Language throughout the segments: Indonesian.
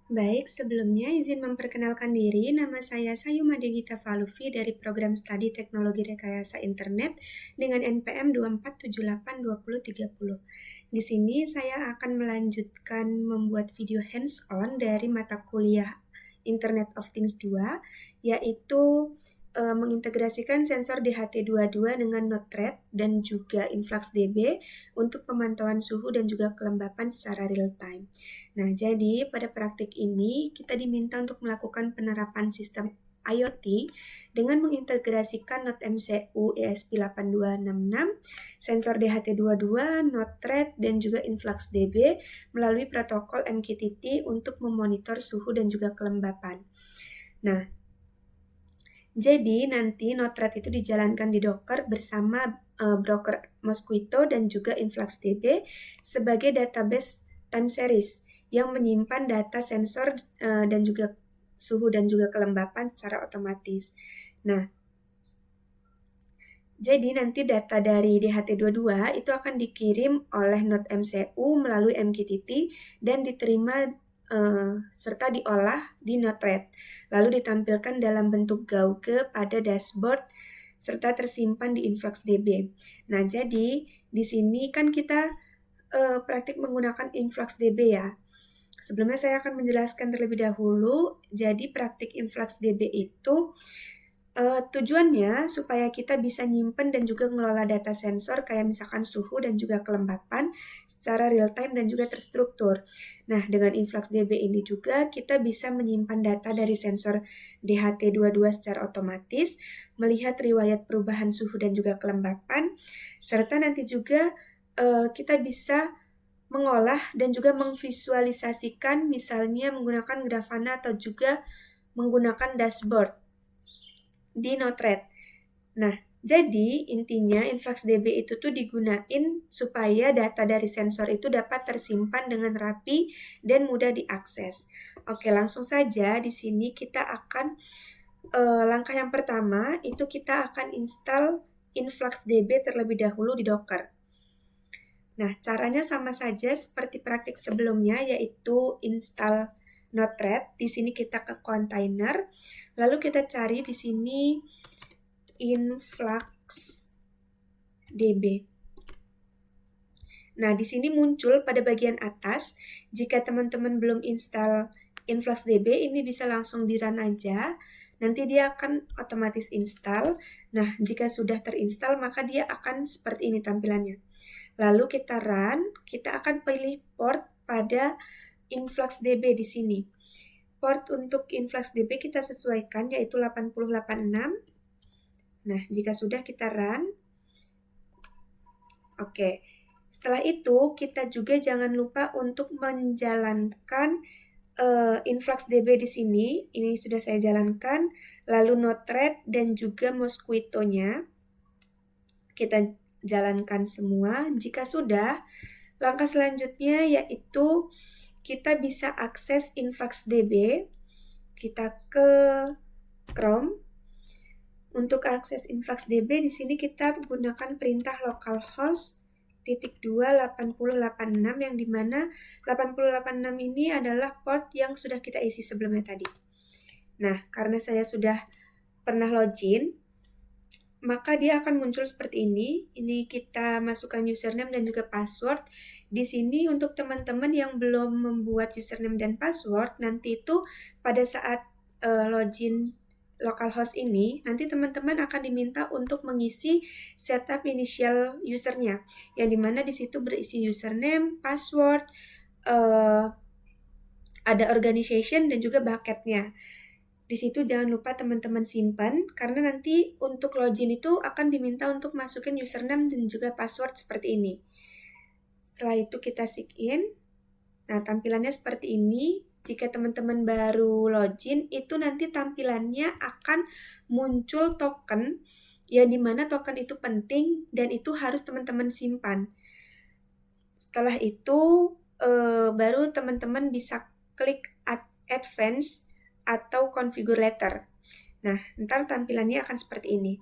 Baik, sebelumnya izin memperkenalkan diri, nama saya Sayuma Degita Falufi dari Program Studi Teknologi Rekayasa Internet dengan NPM 24782030. Di sini saya akan melanjutkan membuat video hands-on dari mata kuliah Internet of Things 2, yaitu mengintegrasikan sensor DHT22 dengan Node-RED dan juga InfluxDB untuk pemantauan suhu dan juga kelembapan secara real time. Nah, jadi pada praktik ini kita diminta untuk melakukan penerapan sistem IoT dengan mengintegrasikan Node MCU ESP8266, sensor DHT22, Node-RED, dan juga InfluxDB melalui protokol MQTT untuk memonitor suhu dan juga kelembapan. Nah, jadi nanti Node-RED itu dijalankan di Docker bersama broker Mosquito dan juga InfluxDB sebagai database time series yang menyimpan data sensor dan juga suhu dan juga kelembapan secara otomatis. Nah, jadi nanti data dari DHT22 itu akan dikirim oleh Node MCU melalui MQTT dan diterima serta diolah di Node-RED, lalu ditampilkan dalam bentuk gauge pada dashboard serta tersimpan di InfluxDB. Nah, jadi di sini kan kita praktik menggunakan InfluxDB ya. Sebelumnya saya akan menjelaskan terlebih dahulu. Jadi praktik InfluxDB itu tujuannya supaya kita bisa nyimpen dan juga ngelola data sensor kayak misalkan suhu dan juga kelembapan secara real time dan juga terstruktur. Nah, dengan InfluxDB ini juga kita bisa menyimpan data dari sensor DHT22 secara otomatis, melihat riwayat perubahan suhu dan juga kelembapan, serta nanti juga kita bisa mengolah dan juga memvisualisasikan misalnya menggunakan Grafana atau juga menggunakan dashboard di Node-RED. Nah, jadi intinya InfluxDB itu tuh digunain supaya data dari sensor itu dapat tersimpan dengan rapi dan mudah diakses. Oke, langsung saja di sini kita akan langkah yang pertama itu kita akan install InfluxDB terlebih dahulu di Docker. Nah, caranya sama saja seperti praktik sebelumnya, yaitu install Node-RED. Di sini kita ke container, lalu kita cari di sini InfluxDB. Nah, di sini muncul pada bagian atas. Jika teman-teman belum install InfluxDB, ini bisa langsung di-run aja. Nanti dia akan otomatis install. Nah, jika sudah terinstall, maka dia akan seperti ini tampilannya. Lalu kita run, kita akan pilih port pada InfluxDB di sini. Port untuk InfluxDB kita sesuaikan yaitu 8086. Nah, jika sudah kita run. Oke. Setelah itu kita juga jangan lupa untuk menjalankan InfluxDB di sini. Ini sudah saya jalankan. Lalu Node-RED dan juga Mosquito-nya kita jalankan semua. Jika sudah, langkah selanjutnya yaitu kita bisa akses InfluxDB. Kita ke Chrome. Untuk akses InfluxDB di sini kita gunakan perintah localhost /28086 yang dimana 8086 ini adalah port yang sudah kita isi sebelumnya tadi. Nah, karena saya sudah pernah login, maka dia akan muncul seperti ini. Ini kita masukkan username dan juga password. Di sini untuk teman-teman yang belum membuat username dan password, nanti itu pada saat login localhost ini, nanti teman-teman akan diminta untuk mengisi setup initial usernya, yang dimana di situ berisi username, password, ada organization dan juga bucketnya. Di situ jangan lupa teman-teman simpan, karena nanti untuk login itu akan diminta untuk masukin username dan juga password seperti ini. Setelah itu kita sign in. Nah, tampilannya seperti ini. Jika teman-teman baru login, itu nanti tampilannya akan muncul token, yang dimana token itu penting dan itu harus teman-teman simpan. Setelah itu, baru teman-teman bisa klik advance atau configure later. Nah, ntar tampilannya akan seperti ini.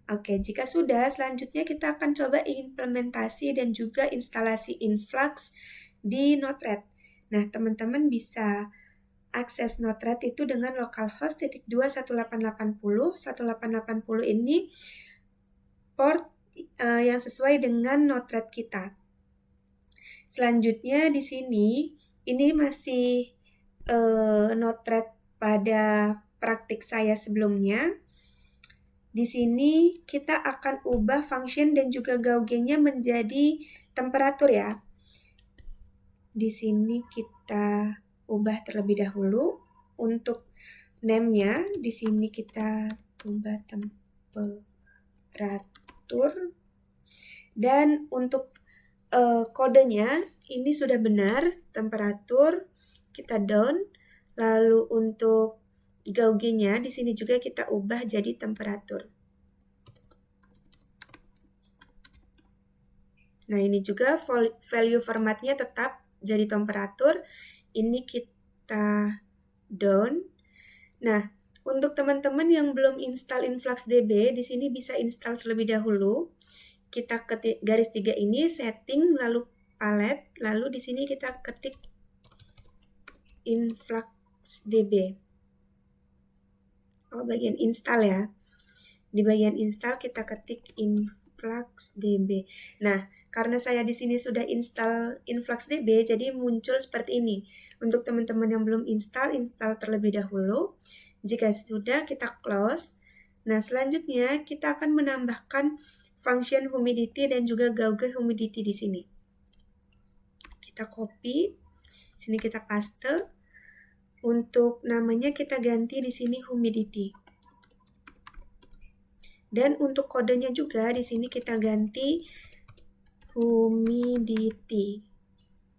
Oke, jika sudah, selanjutnya kita akan coba implementasi dan juga instalasi Influx di Node-RED. Nah, teman-teman bisa akses Node-RED itu dengan localhost /2 1880 ini port yang sesuai dengan Node-RED kita. Selanjutnya di sini ini masih Node-RED pada praktik saya sebelumnya. Di sini kita akan ubah function dan juga Gauge-nya menjadi temperatur ya. Di sini kita ubah terlebih dahulu. Untuk name-nya di sini kita ubah temperatur. Dan untuk kodenya ini sudah benar, temperatur kita down. Lalu untuk Gauge-nya di sini juga kita ubah jadi temperatur. Nah, ini juga value formatnya tetap jadi temperatur. Ini kita down. Nah, untuk teman-teman yang belum install InfluxDB, di sini bisa install terlebih dahulu. Kita ketik garis 3 ini, setting, lalu palette, lalu di sini kita ketik InfluxDB. Oh, bagian install ya. Di bagian install kita ketik InfluxDB. Nah, karena saya di sini sudah install InfluxDB, jadi muncul seperti ini. Untuk teman-teman yang belum install terlebih dahulu. Jika sudah, kita close. Nah, selanjutnya kita akan menambahkan function humidity dan juga Gauge humidity di sini. Kita copy, sini kita paste. Untuk namanya kita ganti di sini humidity. Dan untuk kodenya juga di sini kita ganti humidity.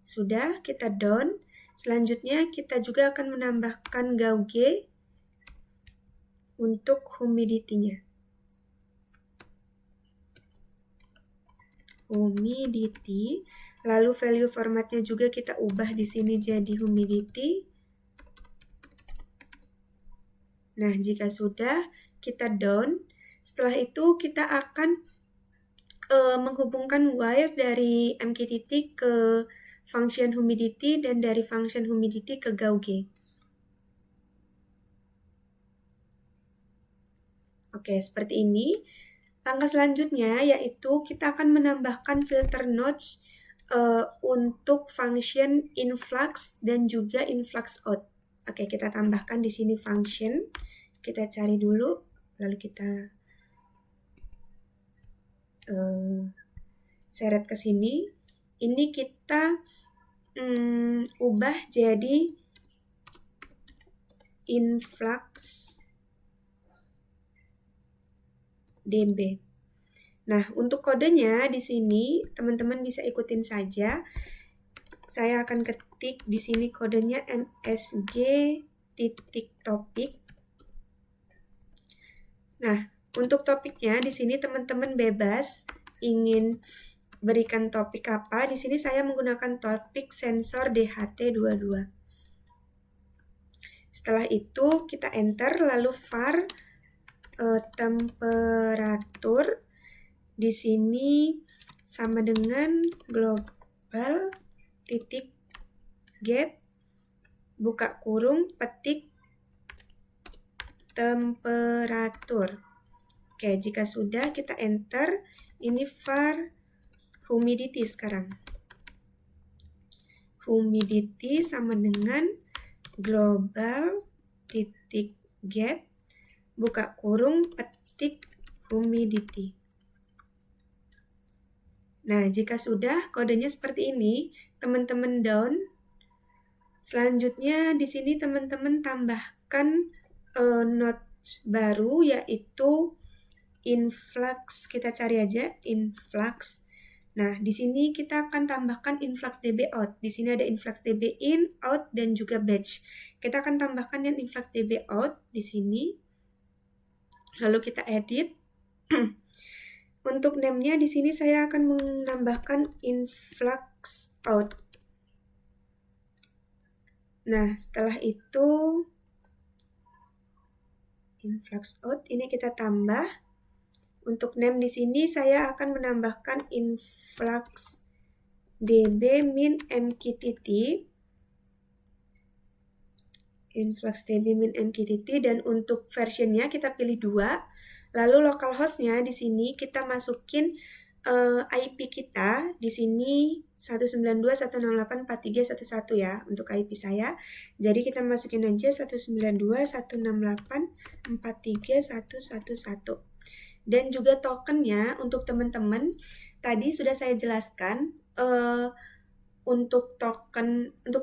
Sudah, kita down. Selanjutnya kita juga akan menambahkan Gauge untuk humidity-nya. Humidity. Lalu value formatnya juga kita ubah di sini jadi humidity. Nah, jika sudah, kita down. Setelah itu kita akan menghubungkan wire dari MQTT ke function humidity dan dari function humidity ke Gauge. Oke, seperti ini. Langkah selanjutnya yaitu kita akan menambahkan filter notch untuk function influx dan juga influx out. Oke, kita tambahkan di sini function. Kita cari dulu, lalu kita seret ke sini. Ini kita ubah jadi influx dB. Nah, untuk kodenya di sini teman-teman bisa ikutin saja. Saya akan ketik di sini kodenya msg.topic. Nah, untuk topiknya di sini teman-teman bebas ingin berikan topik apa. Di sini saya menggunakan topik sensor DHT22. Setelah itu kita enter lalu var temperatur di sini sama dengan global titik get buka kurung petik temperatur. Oke, jika sudah kita enter, ini var humidity sekarang. Humidity sama dengan global titik get buka kurung petik humidity. Nah, jika sudah kodenya seperti ini, teman-teman down. Selanjutnya di sini teman-teman tambahkan node baru yaitu influx. Kita cari aja influx. Nah, di sini kita akan tambahkan InfluxDB out. Di sini ada InfluxDB in, out, dan juga batch. Kita akan tambahkan yang InfluxDB out di sini. Lalu kita edit. Untuk name-nya di sini saya akan menambahkan influx out. Nah, setelah itu influx out ini kita tambah. Untuk name di sini saya akan menambahkan influx db min mqtt. influx.db min mqtt, dan untuk versionnya kita pilih 2. Lalu localhostnya di sini kita masukin IP kita di sini 192.168.43.11 ya untuk IP saya. Jadi kita masukin aja 192.168.43.111. Dan juga tokennya untuk teman-teman tadi sudah saya jelaskan, untuk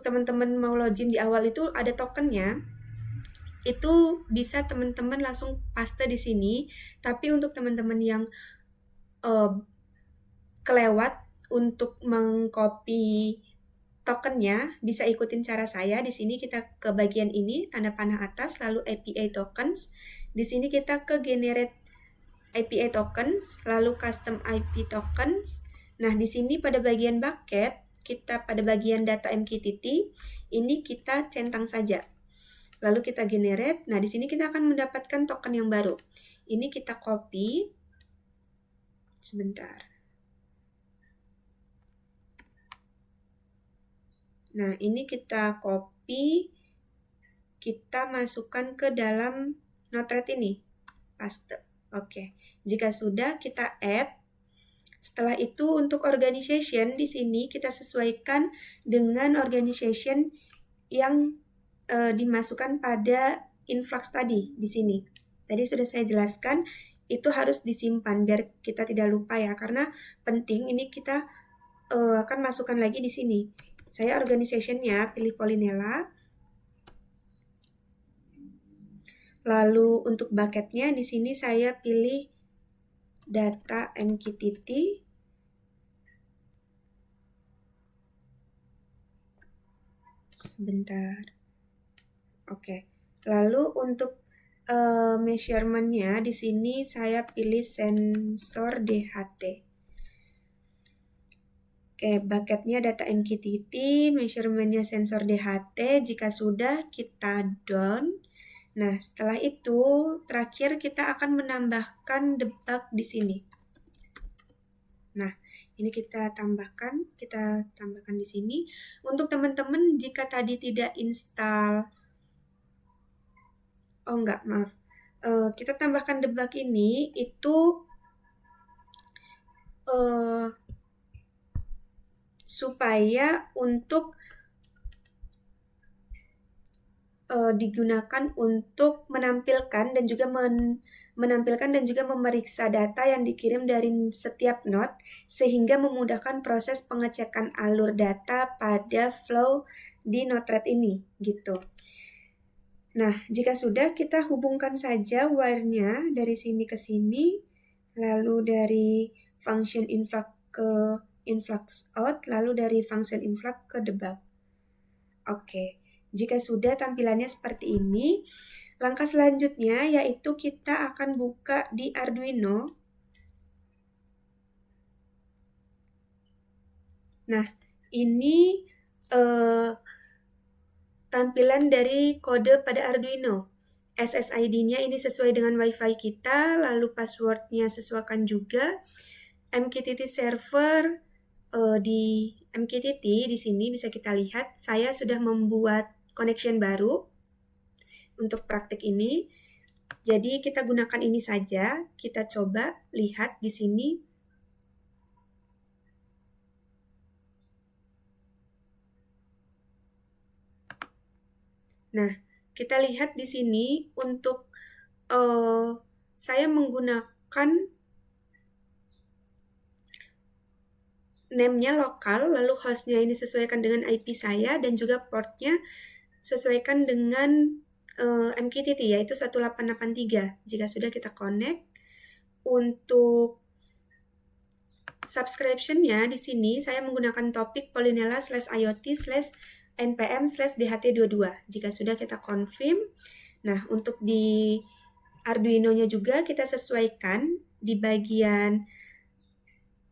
teman-teman mau login di awal itu ada tokennya. Itu bisa teman-teman langsung paste di sini. Tapi untuk teman-teman yang kelewat untuk mengcopy tokennya, bisa ikutin cara saya. Di sini kita ke bagian ini, tanda panah atas, lalu API tokens. Di sini kita ke generate API tokens, lalu custom IP tokens. Nah, di sini pada bagian bucket, kita pada bagian data MQTT, ini kita centang saja. Lalu kita generate. Nah, di sini kita akan mendapatkan token yang baru. Ini kita copy. Sebentar. Nah, ini kita copy, kita masukkan ke dalam Node-RED ini. Paste. Oke. Jika sudah, kita add. Setelah itu untuk organization di sini kita sesuaikan dengan organization yang dimasukkan pada influx tadi di sini. Tadi sudah saya jelaskan, itu harus disimpan biar kita tidak lupa ya, karena penting. Ini kita akan masukkan lagi di sini. Saya organization-nya pilih Polinela. Lalu untuk bucket-nya di sini saya pilih data MQTT. Sebentar. Oke. Lalu untuk measurement-nya di sini saya pilih sensor DHT. Oke, bucket-nya data MQTT, measurement-nya sensor DHT. Jika sudah, kita done. Nah, setelah itu terakhir kita akan menambahkan debug di sini. Nah, ini kita tambahkan di sini. Untuk teman-teman jika tadi tidak install, kita tambahkan debug ini itu supaya untuk digunakan untuk menampilkan dan juga memeriksa data yang dikirim dari setiap node, sehingga memudahkan proses pengecekan alur data pada flow di Node-RED ini gitu. Nah, jika sudah, kita hubungkan saja wire-nya dari sini ke sini, lalu dari function influx ke influx out, lalu dari function influx ke debug. Oke. Jika sudah tampilannya seperti ini, langkah selanjutnya yaitu kita akan buka di Arduino. Nah, ini tampilan dari kode pada Arduino. SSID-nya ini sesuai dengan WiFi kita, lalu password-nya sesuaikan juga. MQTT server di MQTT di sini bisa kita lihat saya sudah membuat connection baru untuk praktik ini. Jadi kita gunakan ini saja. Kita coba lihat di sini. Nah, kita lihat di sini untuk saya menggunakan name-nya lokal, lalu host-nya ini sesuaikan dengan IP saya, dan juga port-nya sesuaikan dengan MQTT yaitu 1883. Jika sudah, kita connect. Untuk subscription-nya di sini saya menggunakan topik polinela/iot/npm/dht22. Jika sudah, kita confirm. Nah, untuk di Arduino-nya juga kita sesuaikan di bagian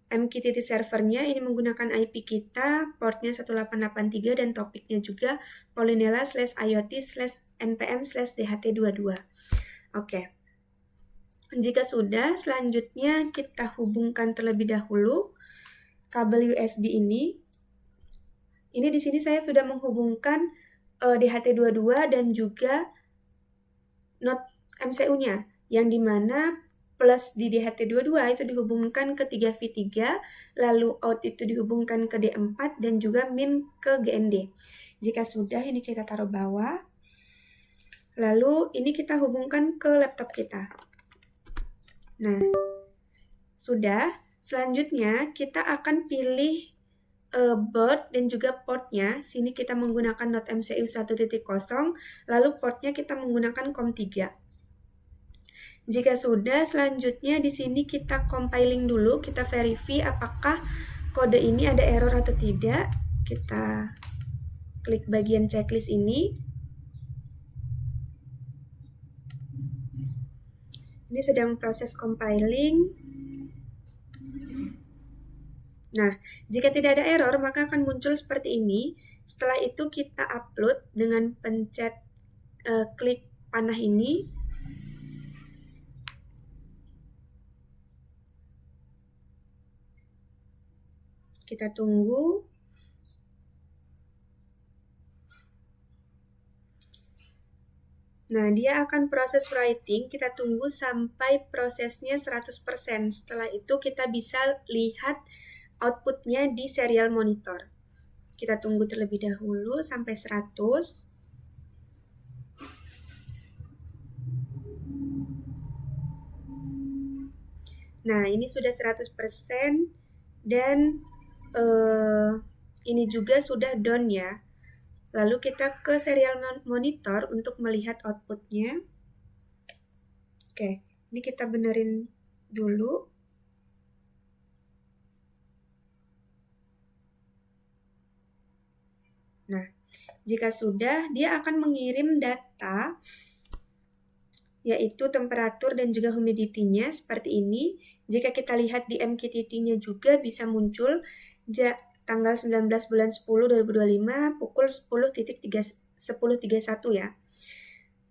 MQTT servernya ini menggunakan IP kita, portnya 1883 dan topiknya juga polinela/iot/npm/dht22. Oke. Jika sudah, selanjutnya kita hubungkan terlebih dahulu kabel USB ini. Ini di sini saya sudah menghubungkan DHT22 dan juga not MCU-nya, yang dimana plus di DHT22 itu dihubungkan ke 3V3, lalu out itu dihubungkan ke D4 dan juga min ke GND. Jika sudah, ini kita taruh bawah. Lalu ini kita hubungkan ke laptop kita. Nah, sudah. Selanjutnya kita akan pilih board dan juga portnya. Sini kita menggunakan Not MCU 1.0, lalu portnya kita menggunakan COM3. Jika sudah, selanjutnya di sini kita compiling dulu, kita verify apakah kode ini ada error atau tidak. Kita klik bagian checklist ini. Ini sedang proses compiling. Nah, jika tidak ada error, maka akan muncul seperti ini. Setelah itu kita upload dengan pencet klik panah ini. Kita tunggu. Nah, dia akan proses writing. Kita tunggu sampai prosesnya 100%. Setelah itu kita bisa lihat outputnya di serial monitor. Kita tunggu terlebih dahulu sampai 100. Nah, ini sudah 100% dan ini juga sudah done ya. Lalu kita ke serial monitor untuk melihat outputnya. Oke, ini kita benerin dulu. Nah, jika sudah, dia akan mengirim data, yaitu temperatur dan juga humidity-nya seperti ini. Jika kita lihat di MQTT-nya juga bisa muncul tanggal 19 bulan 10 2025 pukul 10.31 ya.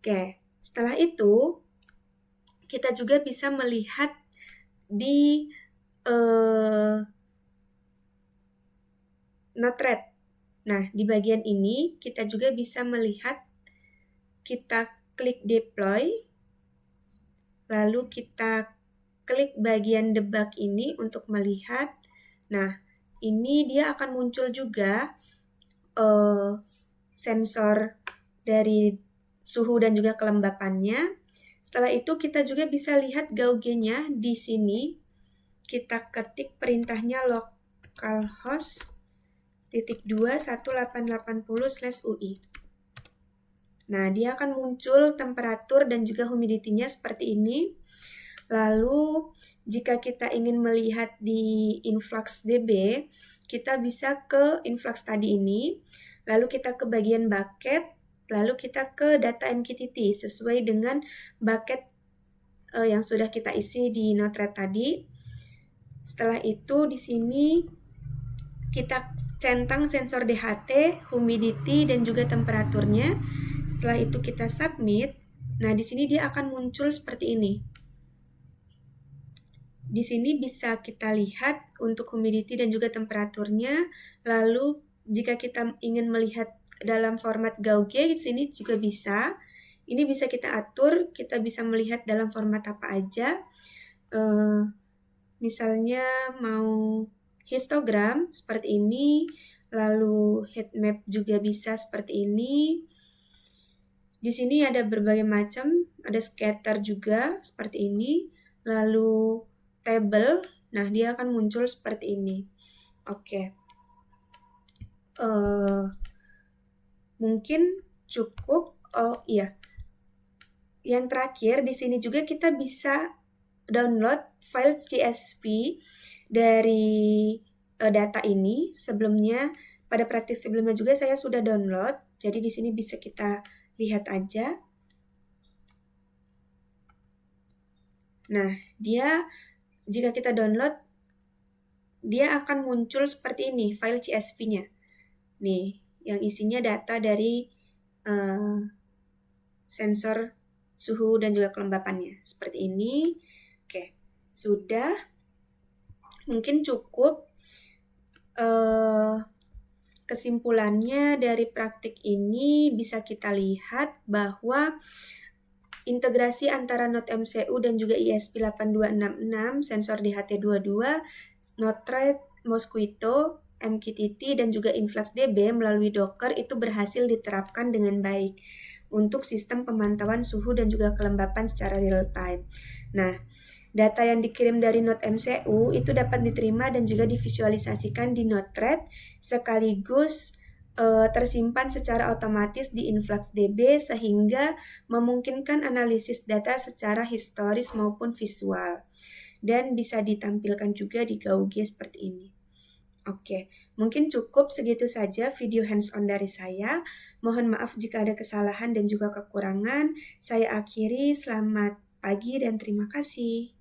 Oke, setelah itu kita juga bisa melihat di Node-RED. Nah, di bagian ini kita juga bisa melihat, kita klik deploy, lalu kita klik bagian debug ini untuk melihat. Nah, ini dia akan muncul juga sensor dari suhu dan juga kelembapannya. Setelah itu kita juga bisa lihat gauge-nya di sini. Kita ketik perintahnya localhost /21880/UI. Nah, dia akan muncul temperatur dan juga humidity-nya seperti ini. Lalu, jika kita ingin melihat di InfluxDB, kita bisa ke Influx tadi ini, lalu kita ke bagian bucket, lalu kita ke data MQTT sesuai dengan bucket yang sudah kita isi di Node-RED tadi. Setelah itu, di sini kita centang sensor DHT, humidity, dan juga temperaturnya. Setelah itu kita submit. Nah, di sini dia akan muncul seperti ini. Di sini bisa kita lihat untuk humidity dan juga temperaturnya. Lalu, jika kita ingin melihat dalam format gauge, di sini juga bisa. Ini bisa kita atur, kita bisa melihat dalam format apa aja. Misalnya mau histogram seperti ini, lalu heat map juga bisa seperti ini. Di sini ada berbagai macam, ada scatter juga seperti ini, lalu table, nah dia akan muncul seperti ini. Oke. Mungkin cukup. Oh iya. Yang terakhir di sini juga kita bisa download file CSV dari data ini. Sebelumnya pada praktik sebelumnya juga saya sudah download. Jadi di sini bisa kita lihat aja. Nah, dia jika kita download, dia akan muncul seperti ini, file CSV-nya. Nih, yang isinya data dari sensor suhu dan juga kelembapannya. Seperti ini. Oke, sudah. Mungkin cukup. kesimpulannya dari praktik ini bisa kita lihat bahwa integrasi antara Node-MCU dan juga ESP8266, sensor DHT22, Node-RED, Mosquito, MQTT, dan juga InfluxDB melalui Docker itu berhasil diterapkan dengan baik untuk sistem pemantauan suhu dan juga kelembapan secara real time. Nah, data yang dikirim dari Node-MCU itu dapat diterima dan juga divisualisasikan di Node-RED sekaligus tersimpan secara otomatis di InfluxDB sehingga memungkinkan analisis data secara historis maupun visual dan bisa ditampilkan juga di Gauge seperti ini. Oke, mungkin cukup segitu saja video hands-on dari saya. Mohon maaf jika ada kesalahan dan juga kekurangan. Saya akhiri, selamat pagi dan terima kasih.